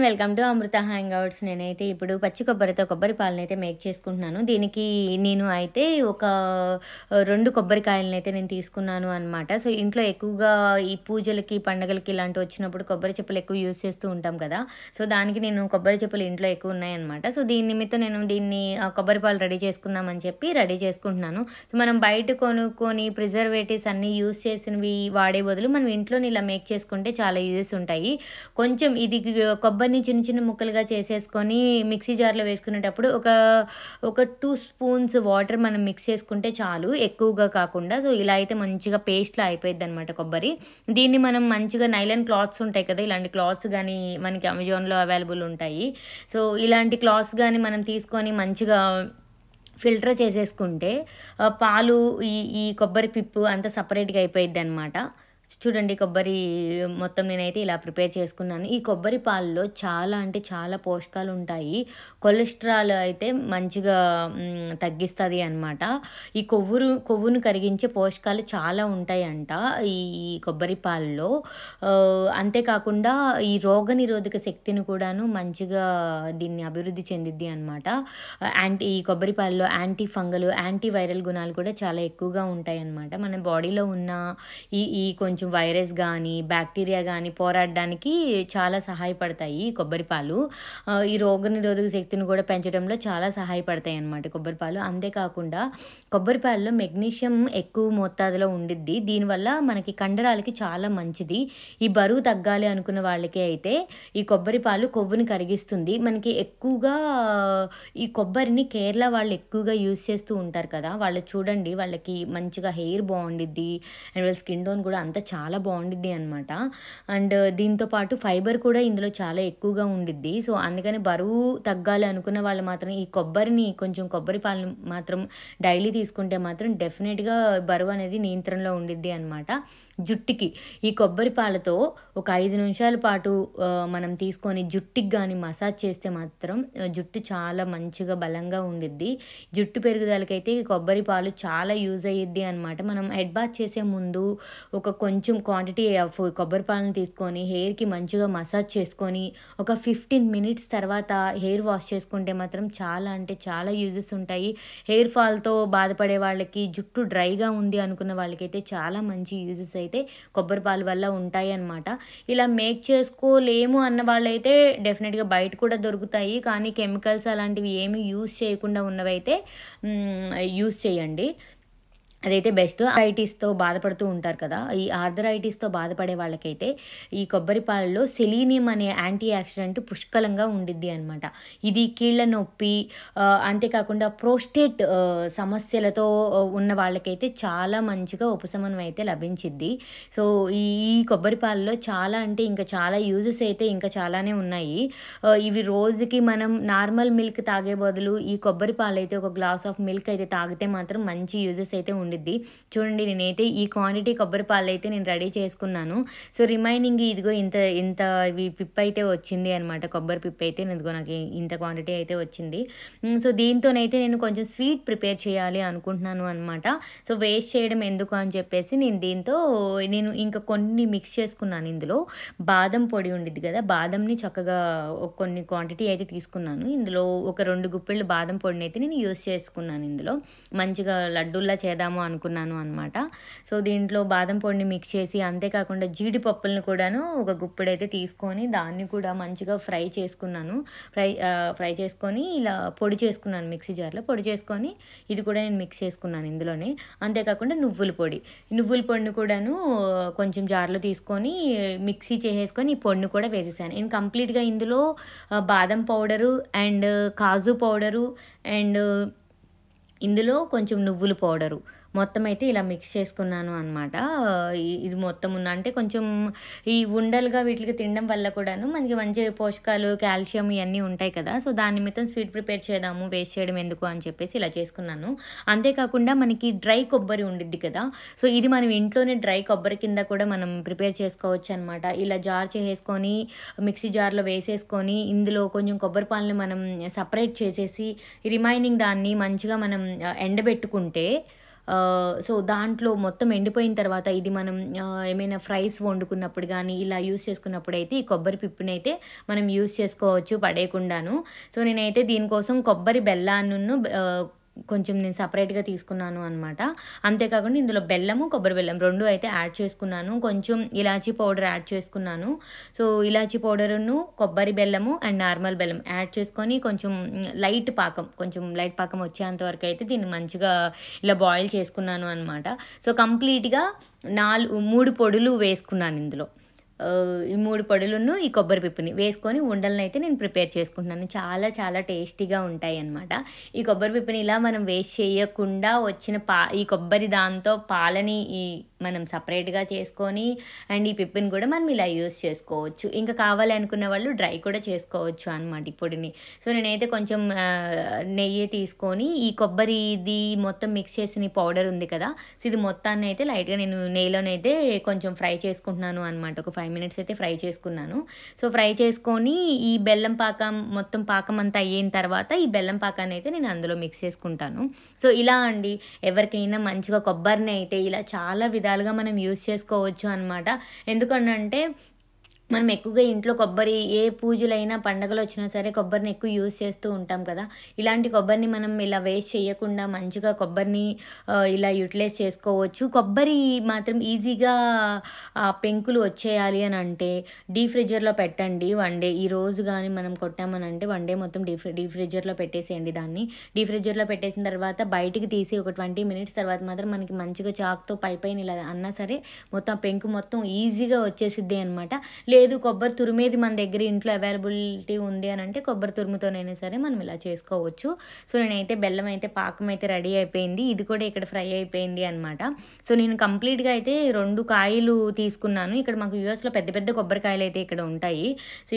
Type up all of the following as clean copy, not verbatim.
Welcome to Amrutha Hangouts. నేనైతే ఇప్పుడు పచ్చి కొబ్బరితో కొబ్బరి పాలనైతే మేక్ చేసుకుంటున్నాను. దీనికి నేను అయితే ఒక 2 కొబ్బరికాయలనైతే నేను తీసుకున్నాను అనమాట. సో, ఇంట్లో ఎక్కువగా ఈ పూజలకి, పండగలకి ఇలాంటివి వచ్చినప్పుడు కొబ్బరి చెప్పులు ఎక్కువ యూజ్ చేస్తూ ఉంటాం కదా! సో, దానికి నేను కొబ్బరి చెప్పులు ఇంట్లో ఎక్కువ ఉన్నాయన్నమాట. సో, దీని నిమిత్తం నేను దీన్ని కొబ్బరి పాలు రెడీ చేసుకుందామని చెప్పి రెడీ చేసుకుంటున్నాను. సో, మనం బయట కొనుక్కొని ప్రిజర్వేటివ్స్ అన్నీ యూజ్ చేసినవి వాడే బదులు మనం ఇంట్లోనే ఇలా మేక్ చేసుకుంటే చాలా యూజెస్ ఉంటాయి. కొంచెం ఇది కొబ్బరిని చిన్న చిన్న ముక్కలుగా చేసేసుకొని మిక్సీ జార్లో వేసుకునేటప్పుడు ఒక 2 స్పూన్స్ వాటర్ మనం మిక్స్ చేసుకుంటే చాలు, ఎక్కువగా కాకుండా. సో, ఇలా అయితే మంచిగా పేస్ట్లా అయిపోయింది అనమాట కొబ్బరి. దీన్ని మనం మంచిగా నైలాన్ క్లాత్స్ ఉంటాయి కదా, ఇలాంటి క్లాత్స్ కానీ మనకి అమెజాన్లో అవైలబుల్ ఉంటాయి. సో, ఇలాంటి క్లాత్స్ కానీ మనం తీసుకొని మంచిగా ఫిల్టర్ చేసేసుకుంటే పాలు ఈ ఈ కొబ్బరి పిప్పు అంతా సపరేట్గా అయిపోయిద్ది అనమాట. చూడండి, కొబ్బరి మొత్తం నేనైతే ఇలా ప్రిపేర్ చేసుకున్నాను. ఈ కొబ్బరి పాలలో చాలా అంటే చాలా పోషకాలు ఉంటాయి. కొలెస్ట్రాల్ అయితే మంచిగా తగ్గిస్తుంది అనమాట. ఈ కొవ్వును కరిగించే పోషకాలు చాలా ఉంటాయంట ఈ కొబ్బరి పాలలో. అంతేకాకుండా ఈ రోగనిరోధక శక్తిని కూడాను మంచిగా దీన్ని అభివృద్ధి చెందిద్ది అనమాట. ఈ కొబ్బరి పాలలో యాంటీ ఫంగల్, యాంటీ వైరల్ గుణాలు కూడా చాలా ఎక్కువగా ఉంటాయి అన్నమాట. మన బాడీలో ఉన్న ఈ కొంచెం వైరస్ కానీ బ్యాక్టీరియా కానీ పోరాడడానికి చాలా సహాయపడతాయి ఈ కొబ్బరి పాలు. ఈ రోగనిరోధక శక్తిని కూడా పెంచడంలో చాలా సహాయపడతాయి అన్నమాట కొబ్బరి పాలు. అంతేకాకుండా కొబ్బరి పాలలో మెగ్నీషియం ఎక్కువ మోతాదులో ఉండిద్ది. దీనివల్ల మనకి కండరాలకి చాలా మంచిది. ఈ బరువు తగ్గాలి అనుకున్న వాళ్ళకి అయితే ఈ కొబ్బరి పాలు కొవ్వుని కరిగిస్తుంది. మనకి ఎక్కువగా ఈ కొబ్బరిని కేరళ వాళ్ళు ఎక్కువగా యూజ్ చేస్తూ ఉంటారు కదా, వాళ్ళు చూడండి వాళ్ళకి మంచిగా హెయిర్ బాగుండిద్ది అండ్ వాళ్ళ స్కిన్ టోన్ కూడా అంతా చాలా బాగుండిద్ది అనమాట. అండ్ దీంతోపాటు ఫైబర్ కూడా ఇందులో చాలా ఎక్కువగా ఉండిద్ది. సో, అందుకని బరువు తగ్గాలి అనుకున్న వాళ్ళు మాత్రం ఈ కొబ్బరి పాలను మాత్రం డైలీ తీసుకుంటే మాత్రం డెఫినెట్గా బరువు అనేది నియంత్రణలో ఉండిద్ది అనమాట. జుట్టుకి ఈ కొబ్బరి పాలతో ఒక 5 నిమిషాల పాటు మనం తీసుకొని జుట్టుకి కానీ మసాజ్ చేస్తే మాత్రం జుట్టు చాలా మంచిగా బలంగా ఉండిద్ది. జుట్టు పెరుగుదలకైతే కొబ్బరి పాలు చాలా యూజ్ అయ్యిద్ది అనమాట. మనం హెడ్ బాత్ చేసే ముందు ఒక కొంచెం క్వాంటిటీ ఆఫ్ కొబ్బరి పాలను తీసుకొని హెయిర్కి మంచిగా మసాజ్ చేసుకొని ఒక 15 మినిట్స్ తర్వాత హెయిర్ వాష్ చేసుకుంటే మాత్రం చాలా అంటే చాలా యూజెస్ ఉంటాయి. హెయిర్ ఫాల్తో బాధపడే వాళ్ళకి, జుట్టు డ్రైగా ఉంది అనుకున్న వాళ్ళకైతే చాలా మంచి యూజెస్ అయితే కొబ్బరి పాలు వల్ల ఉంటాయి అన్నమాట. ఇలా మేక్ చేసుకోలేము అన్న వాళ్ళైతే డెఫినెట్గా బయట కూడా దొరుకుతాయి, కానీ కెమికల్స్ అలాంటివి ఏమీ యూజ్ చేయకుండా ఉన్నవైతే యూజ్ చేయండి, అదైతే బెస్ట్. ఆర్థరైటిస్తో బాధపడుతూ ఉంటారు కదా, ఈ ఆర్థరైటిస్తో బాధపడే వాళ్ళకైతే ఈ కొబ్బరి పాలలో సెలీనియం అనే యాంటీ ఆక్సిడెంట్ పుష్కలంగా ఉండిద్ది అనమాట. ఇది కీళ్ళ నొప్పి, అంతేకాకుండా ప్రోస్టేట్ సమస్యలతో ఉన్న వాళ్ళకైతే చాలా మంచిగా ఉపశమనం అయితే లభించిద్ది. సో, ఈ కొబ్బరి పాలలో చాలా అంటే ఇంకా చాలా యూజెస్ అయితే ఇంకా చాలానే ఉన్నాయి. ఇవి రోజుకి మనం నార్మల్ మిల్క్ తాగే బదులు ఈ కొబ్బరి పాలు అయితే ఒక గ్లాస్ ఆఫ్ మిల్క్ అయితే తాగితే మాత్రం మంచి యూజెస్ అయితే ఉండిద్ది. చూడండి, నేనైతే ఈ క్వాంటిటీ కొబ్బరి పాలు అయితే నేను రెడీ చేసుకున్నాను. సో, రిమైనింగ్ ఇదిగో ఇంత పిప్ అయితే వచ్చింది అనమాట. కొబ్బరి పిప్ అయితే ఇదిగో నాకు ఇంత క్వాంటిటీ అయితే వచ్చింది. సో, దీంతోనైతే నేను కొంచెం స్వీట్ ప్రిపేర్ చేయాలి అనుకుంటున్నాను అనమాట. సో, వేస్ట్ చేయడం ఎందుకు అని చెప్పేసి నేను ఇంకా కొన్ని మిక్స్ చేసుకున్నాను. ఇందులో బాదం పొడి ఉండిద్ది కదా, బాదంని చక్కగా కొన్ని క్వాంటిటీ అయితే తీసుకున్నాను. ఇందులో ఒక 2 గుప్పిళ్ళు బాదం పొడిని అయితే నేను యూస్ చేసుకున్నాను. ఇందులో మంచిగా లడ్డూల్లా చేద్దాము అనుకున్నాను అనమాట. సో, దీంట్లో బాదం పొడిని మిక్స్ చేసి, అంతేకాకుండా జీడిపప్పులను కూడాను ఒక గుప్పెడైతే తీసుకొని దాన్ని కూడా మంచిగా ఫ్రై చేసుకున్నాను. ఫ్రై చేసుకొని ఇలా పొడి చేసుకున్నాను, మిక్సీ జార్లో పొడి చేసుకొని ఇది కూడా నేను మిక్స్ చేసుకున్నాను ఇందులోనే. అంతేకాకుండా నువ్వుల పొడిని కూడాను కొంచెం జార్లో తీసుకొని మిక్సీ చేసేసుకొని ఈ పొడిని కూడా వేసేసాను. నేను కంప్లీట్గా ఇందులో బాదం powder and kaju powder and ఇందులో కొంచెం నువ్వుల పౌడరు మొత్తం అయితే ఇలా మిక్స్ చేసుకున్నాను అనమాట. ఇది మొత్తం అంటే కొంచెం ఈ ఉండలుగా వీటికి తినడం వల్ల కూడాను మనకి మంచి పోషకాలు, కాల్షియం ఇవన్నీ ఉంటాయి కదా. సో, దాని నిమిత్తం స్వీట్ ప్రిపేర్ చేద్దాము, వేస్ట్ చేయడం ఎందుకు అని చెప్పేసి ఇలా చేసుకున్నాను. అంతేకాకుండా మనకి డ్రై కొబ్బరి ఉండిద్ది కదా, సో ఇది మనం ఇంట్లోనే డ్రై కొబ్బరి కింద కూడా మనం ప్రిపేర్ చేసుకోవచ్చు అనమాట. ఇలా జార్ చేసేసుకొని మిక్సీ జార్లో వేసేసుకొని ఇందులో కొంచెం కొబ్బరి పాలని మనం సపరేట్ చేసేసి రిమైనింగ్ దాన్ని మంచిగా మనం ఎండబెట్టుకుంటే సో, దాంట్లో మొత్తం ఎండిపోయిన తర్వాత ఇది మనం ఏమైనా ఫ్రైస్ వండుకున్నప్పుడు గానీ, ఇలా యూజ్ చేసుకున్నప్పుడైతే ఈ కొబ్బరి పిప్పునైతే మనం యూజ్ చేసుకోవచ్చు పడేయకుండాను. సో, నేనైతే దీనికోసం కొబ్బరి బెల్లాన్నును కొంచెం నేను సెపరేట్‌గా తీసుకున్నాను అనమాట. అంతేకాకుండా ఇందులో బెల్లము, కొబ్బరి బెల్లం 2 అయితే యాడ్ చేసుకున్నాను. కొంచెం ఇలాచీ పౌడర్ యాడ్ చేసుకున్నాను. సో, ఇలాచీ పౌడరును, కొబ్బరి బెల్లము అండ్ నార్మల్ బెల్లం యాడ్ చేసుకొని కొంచెం కొంచెం లైట్ పాకం వచ్చేంత వరకు అయితే దీన్ని మంచిగా ఇలా బాయిల్ చేసుకున్నాను అనమాట. సో, కంప్లీట్‌గా 3 పొడులు వేసుకున్నాను ఇందులో. ఈ 3 పొడులును, ఈ కొబ్బరి పిప్పుని వేసుకొని ఉండలనైతే నేను ప్రిపేర్ చేసుకుంటున్నాను. చాలా చాలా టేస్టీగా ఉంటాయన్నమాట. ఈ కొబ్బరి పిప్పుని ఇలా మనం వేస్ట్ చేయకుండా వచ్చిన ఈ కొబ్బరి దాంతో పాలని మనం సపరేట్‌గా చేసుకొని అండ్ ఈ పిప్పిని కూడా మనం ఇలా యూజ్ చేసుకోవచ్చు. ఇంకా కావాలి అనుకున్న వాళ్ళు డ్రై కూడా చేసుకోవచ్చు అనమాట ఈ పొడిని. సో, నేనైతే కొంచెం నెయ్యి తీసుకొని ఈ కొబ్బరిది మొత్తం మిక్స్ చేసిన ఈ పౌడర్ ఉంది కదా! సో, ఇది మొత్తాన్ని అయితే లైట్‌గా నేను నెయ్యిలోనైతే కొంచెం ఫ్రై చేసుకుంటున్నాను అనమాట. ఒక 5 మినిట్స్ అయితే ఫ్రై చేసుకున్నాను. సో, ఫ్రై చేసుకొని ఈ బెల్లం పాకం మొత్తం పాకం అంతా అయ్యిన తర్వాత ఈ బెల్లం పాకాన్ని అయితే నేను అందులో మిక్స్ చేసుకుంటాను. సో, ఇలా అండి ఎవరికైనా మంచిగా కొబ్బరిని అయితే ఇలా చాలా విధాలుగా మనం యూజ్ చేసుకోవచ్చు అనమాట. ఎందుకనంటే మనం ఎక్కువగా ఇంట్లో కొబ్బరి ఏ పూజలైనా, పండగలొచ్చినా సరే కొబ్బరిని ఎక్కువ యూజ్ చేస్తూ ఉంటాం కదా! ఇలాంటి కొబ్బరిని మనం ఇలా వేస్ట్ చేయకుండా మంచిగా కొబ్బరిని ఇలా యుటిలైజ్ చేసుకోవచ్చు. కొబ్బరి మాత్రం ఈజీగా పెంకులు వచ్చేయాలి అని అంటే డీప్ ఫ్రిడ్జర్‌లో పెట్టండి 1 డే. ఈరోజు గానీ మనం కొట్టామనంటే 1 డే మొత్తం డీప్ ఫ్రిడ్జర్‌లో పెట్టేసేయండి దాన్ని. డీప్ ఫ్రిడ్జర్‌లో పెట్టేసిన తర్వాత బయటికి తీసి ఒక 20 మినిట్స్ తర్వాత మాత్రం మనకి మంచిగా చాక్‌తో పైన ఇలా అన్నా సరే మొత్తం పెంకు మొత్తం ఈజీగా వచ్చేసిద్ది అనమాట. లేదు కొబ్బరి తురిమేది మన దగ్గర ఇంట్లో అవైలబిలిటీ ఉంది అని అంటే కొబ్బరి తురుముతోనైనా సరే మనం ఇలా చేసుకోవచ్చు. సో, నేనైతే బెల్లం అయితే పాకం అయితే రెడీ అయిపోయింది. ఇది కూడా ఇక్కడ ఫ్రై అయిపోయింది అనమాట. సో, నేను కంప్లీట్‌గా అయితే 2 కాయలు తీసుకున్నాను. ఇక్కడ మాకు యూఎస్‌లో పెద్ద పెద్ద కొబ్బరికాయలు అయితే ఇక్కడ ఉంటాయి. సో,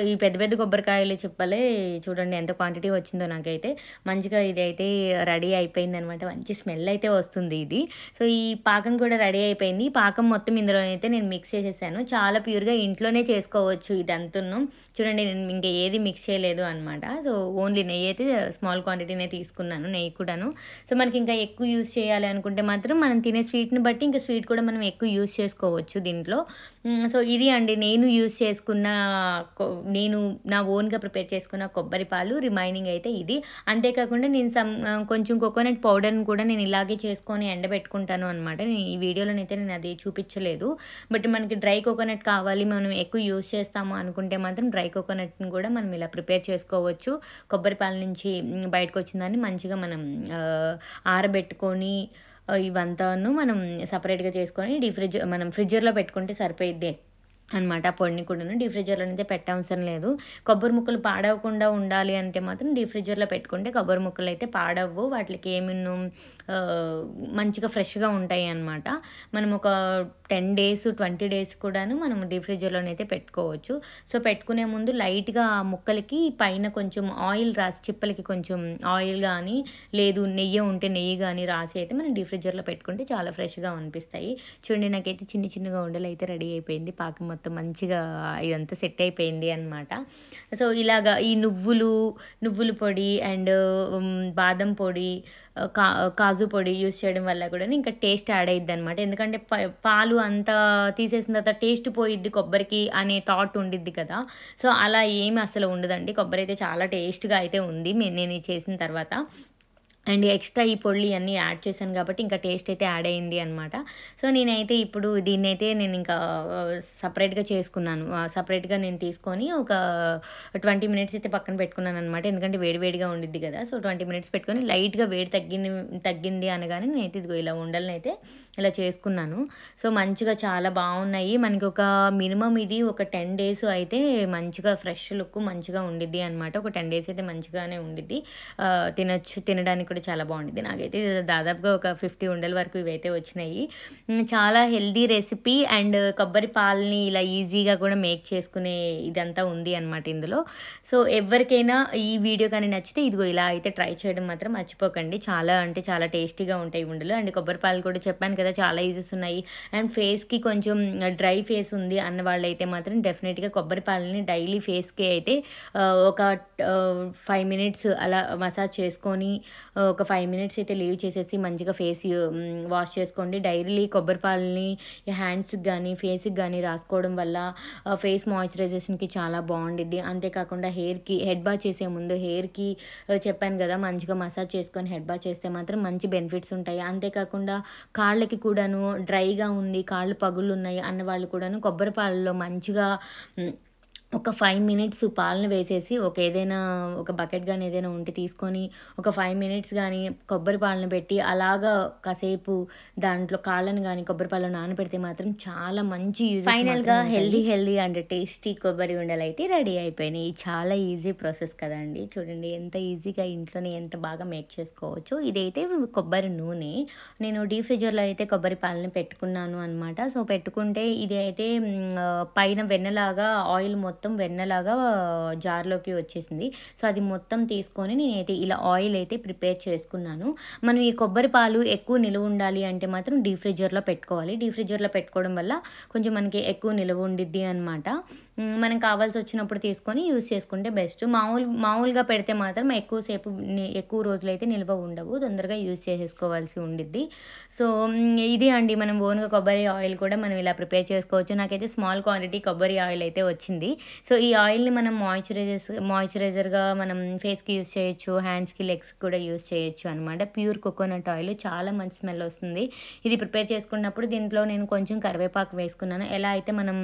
ఈ పెద్ద పెద్ద కొబ్బరికాయలు చెప్పలే చూడండి ఎంత క్వాంటిటీ వచ్చిందో నాకైతే. మంచిగా ఇదైతే రెడీ అయిపోయిందనమాట. మంచి స్మెల్ అయితే వస్తుంది ఇది. సో, ఈ పాకం కూడా రెడీ అయిపోయింది. ఈ పాకం మొత్తం ఇందులోనైతే నేను మిక్స్ చేసేసాను. చాలా ప్యూర్‌గా ఇంట్లోనే చేసుకోవచ్చు ఇదంతును. చూడండి నేను ఇంక ఏది మిక్స్ చేయలేదు అనమాట. సో, ఓన్లీ నెయ్యి అయితే స్మాల్ క్వాంటిటీనే తీసుకున్నాను, నెయ్యి కూడాను. సో, మనకి ఇంకా ఎక్కువ యూజ్ చేయాలి అనుకుంటే మాత్రం మనం తినే స్వీట్‌ని బట్టి ఇంకా స్వీట్ కూడా మనం ఎక్కువ యూజ్ చేసుకోవచ్చు దీంట్లో. సో, ఇది అండి నేను యూజ్ చేసుకున్న నేను నా ఓన్‌గా ప్రిపేర్ చేసుకున్న కొబ్బరి పాలు రిమైనింగ్ అయితే ఇది. అంతేకాకుండా నేను కొంచెం కోకోనట్ పౌడర్‌ని కూడా నేను ఇలాగే చేసుకొని ఎండబెట్టుకుంటాను అనమాట. ఈ వీడియోలోనైతే నేను అది చూపించలేదు. బట్ మనకి డ్రై కోకోనట్ కావాలి, మనం ఎక్కువ యూజ్ చేస్తాము అనుకుంటే మాత్రం డ్రై కోకోనట్‌ని కూడా మనం ఇలా ప్రిపేర్ చేసుకోవచ్చు. కొబ్బరి పాల నుంచి బయటకు వచ్చిన దాన్ని మంచిగా మనం ఆరబెట్టుకొని ఇవంతాను మనం సెపరేట్‌గా చేసుకొని మనం ఫ్రిడ్జర్‌లో పెట్టుకుంటే సరిపోయిద్ది అనమాట. పొడిని కూడాను డీప్ ఫ్రిడ్జర్‌లోనైతే పెట్టవసరం లేదు. కొబ్బరి ముక్కలు పాడవకుండా ఉండాలి అంటే మాత్రం డీప్ ఫ్రిడ్జర్‌లో పెట్టుకుంటే కొబ్బరి ముక్కలు అయితే పాడవ్వు. వాటికి ఏమీను మంచిగా ఫ్రెష్‌గా ఉంటాయి అనమాట. మనం ఒక 10 డేస్, 20 డేస్ కూడాను మనం డీప్ ఫ్రిడ్జర్‌లోనైతే పెట్టుకోవచ్చు. సో, పెట్టుకునే ముందు లైట్‌గా ఆ ముక్కలకి పైన కొంచెం ఆయిల్ రాసి చిప్పలకి కొంచెం ఆయిల్ గానీ, లేదు నెయ్యి ఉంటే నెయ్యి గానీ రాసి అయితే మనం డీప్ ఫ్రిడ్జర్‌లో పెట్టుకుంటే చాలా ఫ్రెష్‌గా అనిపిస్తాయి. చూడండి నాకైతే చిన్న చిన్నగా ఉండలైతే రెడీ అయిపోయింది. పాకం మొత్తం మంచిగా ఇదంతా సెట్ అయిపోయింది అనమాట. సో, ఇలాగా ఈ నువ్వుల పొడి అండ్ బాదం పొడి, కాజు పొడి యూజ్ చేయడం వల్ల కూడా ఇంకా టేస్ట్ యాడ్ అయిద్దనమాట. ఎందుకంటే పాలు అంతా తీసేసిన తర్వాత టేస్ట్ పోయిద్ది కొబ్బరికి అనే థాట్ ఉండిద్ది కదా! సో, అలా ఏమి అసలు ఉండదండి. కొబ్బరి అయితే చాలా టేస్ట్‌గా అయితే ఉంది నేను ఇది చేసిన తర్వాత. అండ్ ఎక్స్ట్రా ఈ పొడులు ఇవన్నీ యాడ్ చేశాను కాబట్టి ఇంకా టేస్ట్ అయితే యాడ్ అయింది అనమాట. సో, నేనైతే ఇప్పుడు దీన్నైతే నేను ఇంకా సపరేట్‌గా చేసుకున్నాను. సపరేట్‌గా నేను తీసుకొని ఒక 20 మినిట్స్ అయితే పక్కన పెట్టుకున్నాను అనమాట. ఎందుకంటే వేడివేడిగా ఉండిద్ది కదా! సో, 20 మినిట్స్ పెట్టుకొని లైట్‌గా వేడి తగ్గింది అనగానే నేనైతే ఇదిగో ఇలా ఉండలనైతే ఇలా చేసుకున్నాను. సో, మంచిగా చాలా బాగున్నాయి. మనకి ఒక మినిమమ్ ఇది ఒక 10 డేస్ అయితే మంచిగా ఫ్రెష్ లుక్ మంచిగా ఉండిద్ది అనమాట. ఒక 10 డేస్ అయితే మంచిగానే ఉండిద్ది. తినడానికి కూడా చాలా బాగుండిద్ది. నాకైతే దాదాపుగా ఒక 50 ఉండల వరకు ఇవైతే వచ్చినాయి. చాలా హెల్దీ రెసిపీ అండ్ కొబ్బరి పాలని ఇలా ఈజీగా కూడా మేక్ చేసుకునే ఇదంతా ఉంది అనమాట ఇందులో. సో, ఎవరికైనా ఈ వీడియో కానీ నచ్చితే ఇదిగో ఇలా అయితే ట్రై చేయడం మాత్రం మర్చిపోకండి. చాలా అంటే చాలా టేస్టీగా ఉంటాయి ఉండలు. అండ్ కొబ్బరి పాలు కూడా చెప్పాను కదా చాలా యూజెస్ ఉన్నాయి. అండ్ ఫేస్‌కి కొంచెం డ్రై ఫేస్ ఉంది అన్న వాళ్ళైతే మాత్రం డెఫినెట్‌గా కొబ్బరి పాలని డైలీ ఫేస్‌కి అయితే ఒక 5 మినిట్స్ అలా మసాజ్ చేసుకొని ఒక 5 మినిట్స్ అయితే లీవ్ చేసేసి మంచిగా ఫేస్ వాష్ చేసుకోండి. డైలీ కొబ్బరి పాలని హ్యాండ్స్‌కి గానీ, ఫేస్‌కి గానీ రాసుకోవడం వల్ల ఫేస్ మాయిశ్చరైజేషన్‌కి చాలా బావుండిద్ది. అంతేకాకుండా హెడ్ బాత్ చేసే ముందు హెయిర్‌కి చెప్పాను గదా! మంచిగా మసాజ్ చేసుకొని హెడ్ బాత్ చేస్తే మాత్రం మంచి బెనిఫిట్స్ ఉంటాయి. అంతేకాకుండా కాళ్ళకి కూడాను డ్రైగా ఉంది, కాళ్ళు పగుళ్ళున్నాయి అన్న వాళ్ళు కూడాను కొబ్బరి పాలలో మంచిగా ఒక 5 మినిట్స్ పాలను వేసేసి ఒక బకెట్ గానీ ఏదైనా ఉంటే తీసుకొని ఒక 5 మినిట్స్ గానీ కొబ్బరి పాలను పెట్టి అలాగా కాసేపు దాంట్లో కాళ్ళని గానీ కొబ్బరి పాలలో నానబెడితే మాత్రం చాలా మంచి యూజెస్ ఫైనల్‌గా హెల్తీ అండ్ టేస్టీ కొబ్బరి ఉండలైతే రెడీ అయిపోయినాయి. చాలా ఈజీ ప్రాసెస్ కదండీ! చూడండి ఎంత ఈజీగా ఇంట్లోనే ఎంత బాగా మేక్ చేసుకోవచ్చో. ఇదైతే కొబ్బరి నూనె. నేను డీప్ ఫ్రిడ్జర్‌లో అయితే కొబ్బరి పాలని పెట్టుకున్నాను అనమాట. సో, పెట్టుకుంటే ఇది అయితే పైన వెన్నలాగా ఆయిల్ మొత్తం వెన్నలాగా జార్‌లోకి వచ్చేసింది. సో, అది మొత్తం తీసుకొని నేనైతే ఇలా ఆయిల్ అయితే ప్రిపేర్ చేసుకున్నాను. మనం ఈ కొబ్బరి పాలు ఎక్కువ నిలువ ఉండాలి అంటే మాత్రం డీప్ ఫ్రిడ్జర్‌లో పెట్టుకోవాలి. డీప్ ఫ్రిడ్జర్‌లో పెట్టుకోవడం వల్ల కొంచెం మనకి ఎక్కువ నిలువ ఉండిద్ది అనమాట. మనం కావాల్సొచ్చినప్పుడు తీసుకొని యూజ్ చేసుకుంటే బెస్ట్. మామూలుగా పెడితే మాత్రం ఎక్కువ రోజులైతే నిల్వ ఉండవు. తొందరగా యూజ్ చేసేసుకోవాల్సి ఉండిద్ది. సో, ఇది అండి మనం ఓన్‌గా కొబ్బరి ఆయిల్ కూడా మనం ఇలా ప్రిపేర్ చేసుకోవచ్చు. నాకైతే స్మాల్ క్వాంటిటీ కొబ్బరి ఆయిల్ అయితే వచ్చింది. సో, ఈ ఆయిల్‌ని మనం మాయిశ్చరైజర్‌గా మనం ఫేస్‌కి యూజ్ చేయొచ్చు. హ్యాండ్స్‌కి, లెగ్స్‌కి కూడా యూజ్ చేయొచ్చు అనమాట. ప్యూర్ కోకోనట్ ఆయిల్ చాలా మంచి స్మెల్ వస్తుంది. ఇది ప్రిపేర్ చేసుకున్నప్పుడు దీంట్లో నేను కొంచెం కరివేపాకు వేసుకున్నాను. ఎలా అయితే మనం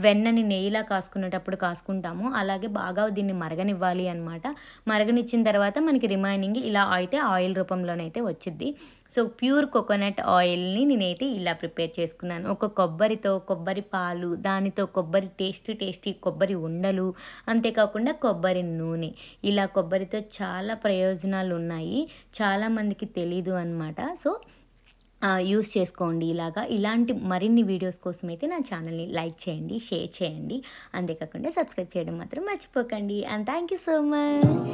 వెన్నని నెయ్యిలా కాసుకునేటప్పుడు కాసుకుంటామో అలాగే బాగా దీన్ని మరగనివ్వాలి అనమాట. మరగనిచ్చిన తర్వాత మనకి రిమైనింగ్ ఇలా అయితే ఆయిల్ రూపంలోనైతే వచ్చిద్ది. సో, ప్యూర్ కోకోనట్ ఆయిల్‌ని నేనైతే ఇలా ప్రిపేర్ చేసుకున్నాను. ఒక కొబ్బరితో కొబ్బరి పాలు, దానితో కొబ్బరి టేస్టీ కొబ్బరి ఉండలు, అంతేకాకుండా కొబ్బరి నూనె. ఇలా కొబ్బరితో చాలా ప్రయోజనాలు ఉన్నాయి. చాలామందికి తెలీదు అనమాట. సో, యూజ్ చేసుకోండి ఇలాగా. ఇలాంటి మరిన్ని వీడియోస్ కోసమైతే నా ఛానల్‌ని లైక్ చేయండి, షేర్ చేయండి. అంతేకాకుండా సబ్స్క్రైబ్ చేయడం మాత్రం మర్చిపోకండి. And thank you so much.